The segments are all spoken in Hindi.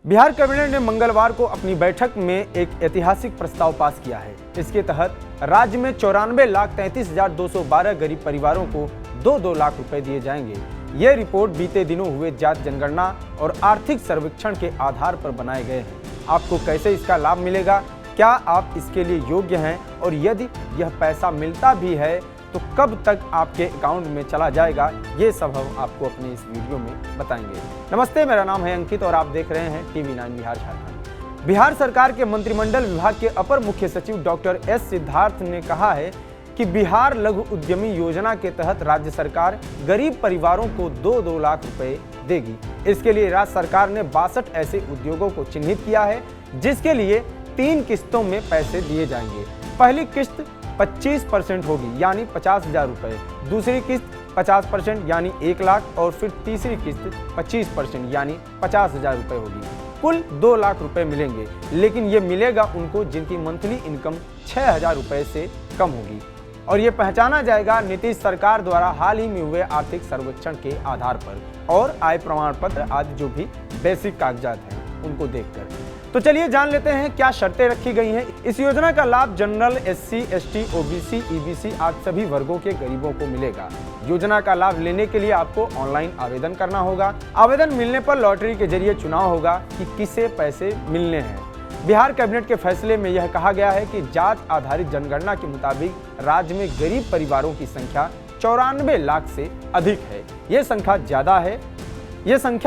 बिहार कैबिनेट ने मंगलवार को अपनी बैठक में एक ऐतिहासिक प्रस्ताव पास किया है। इसके तहत राज्य में 94,33,212 गरीब परिवारों को 2-2 लाख रुपए दिए जाएंगे। ये रिपोर्ट बीते दिनों हुए जाति जनगणना और आर्थिक सर्वेक्षण के आधार पर बनाए गए हैं। आपको कैसे इसका लाभ मिलेगा, क्या आप इसके लिए योग्य हैं और यदि यह पैसा मिलता भी है तो कब तक आपके अकाउंट में चला जाएगा, ये सब हम आपको अपने इस वीडियो में बताएंगे। नमस्ते, मेरा नाम है अंकित और आप देख रहे हैं TV9 बिहार झारखंड। बिहार सरकार के मंत्रिमंडल विभाग के अपर मुख्य सचिव डॉक्टर एस सिद्धार्थ ने कहा है कि बिहार लघु उद्यमी योजना के तहत राज्य सरकार गरीब परिवारों को 2-2 लाख रुपए देगी। इसके लिए राज्य सरकार ने 62 ऐसे उद्योगों को चिन्हित किया है जिसके लिए 3 किस्तों में पैसे दिए जाएंगे। पहली किस्त 25% होगी यानी 50,000 रुपए, दूसरी किस्त 50% यानी 1 लाख और फिर तीसरी किस्त 25% यानी 50,000 रुपए होगी। कुल 2 लाख रुपए मिलेंगे, लेकिन ये मिलेगा उनको जिनकी मंथली इनकम 6,000 रुपए से कम होगी और ये पहचाना जाएगा नीतीश सरकार द्वारा हाल ही में हुए आर्थिक सर्वेक्षण के आधार पर और आय प्रमाण पत्र आदि जो भी बेसिक कागजात हैं उनको देखकर। तो चलिए जान लेते हैं क्या शर्तें रखी गई हैं। इस योजना का लाभ general, SC, ST, OBC, EBC आदि सभी वर्गों के गरीबों को मिलेगा। योजना का लाभ लेने के लिए आपको ऑनलाइन आवेदन करना होगा। आवेदन मिलने पर लॉटरी के जरिए चुनाव होगा कि किसे पैसे मिलने हैं। बिहार कैबिनेट के फैसले में यह कहा गया है कि जाति आधारित जनगणना के मुताबिक राज्य में गरीब परिवारों की संख्या 94 लाख से अधिक है। ये संख्या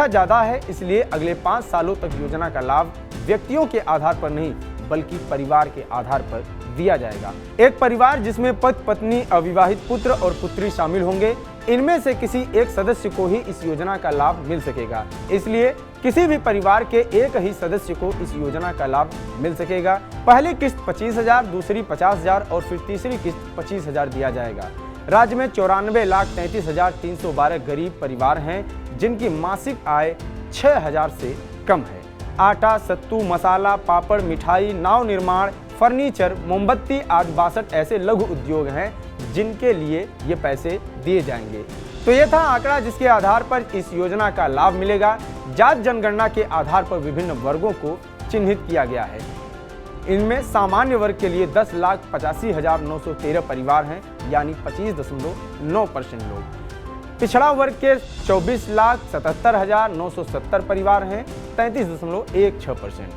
ज्यादा है, इसलिए अगले 5 सालों तक योजना का लाभ व्यक्तियों के आधार पर नहीं बल्कि परिवार के आधार पर दिया जाएगा। एक परिवार जिसमें पति पत्नी, अविवाहित पुत्र और पुत्री शामिल होंगे, इनमें से किसी एक सदस्य को ही इस योजना का लाभ मिल सकेगा। इसलिए किसी भी परिवार के एक ही सदस्य को इस योजना का लाभ मिल सकेगा। पहली किस्त 25,000, दूसरी 50,000 और फिर तीसरी किस्त 25,000 दिया जाएगा। राज्य में 94,33,312 गरीब परिवार हैं जिनकी मासिक आय 6,000 से कम है। आटा, सत्तू, मसाला, पापड़, मिठाई, नाव निर्माण, फर्नीचर, मोमबत्ती आदि 62 ऐसे लघु उद्योग हैं जिनके लिए ये पैसे दिए जाएंगे। तो ये था आंकड़ा जिसके आधार पर इस योजना का लाभ मिलेगा। जाति जनगणना के आधार पर विभिन्न वर्गों को चिन्हित किया गया है। इनमें सामान्य वर्ग के लिए 10,85,913 परिवार हैं यानी 25.9% लोग। पिछड़ा वर्ग के 24,77,970 परिवार हैं 33.16%।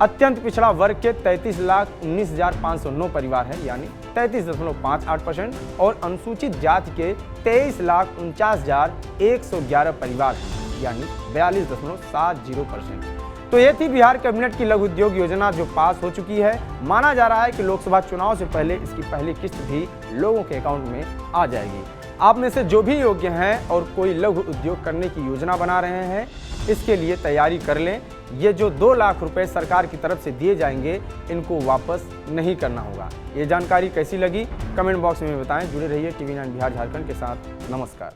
अत्यंत पिछड़ा वर्ग के 33,19,509 परिवार हैं यानी 33.58% और अनुसूचित जाति के 23,49,111 परिवार हैं यानी 42.70%। तो ये थी बिहार कैबिनेट की लघु उद्योग योजना जो पास हो चुकी है। माना जा रहा है कि लोकसभा चुनाव से पहले इसकी पहली किस्त भी लोगों के अकाउंट में आ जाएगी। आप में से जो भी योग्य हैं और कोई लघु उद्योग करने की योजना बना रहे हैं, इसके लिए तैयारी कर लें। ये जो 2 लाख रुपए सरकार की तरफ से दिए जाएंगे, इनको वापस नहीं करना होगा। ये जानकारी कैसी लगी कमेंट बॉक्स में बताएं। जुड़े रहिए TV9 बिहार झारखंड के साथ। नमस्कार।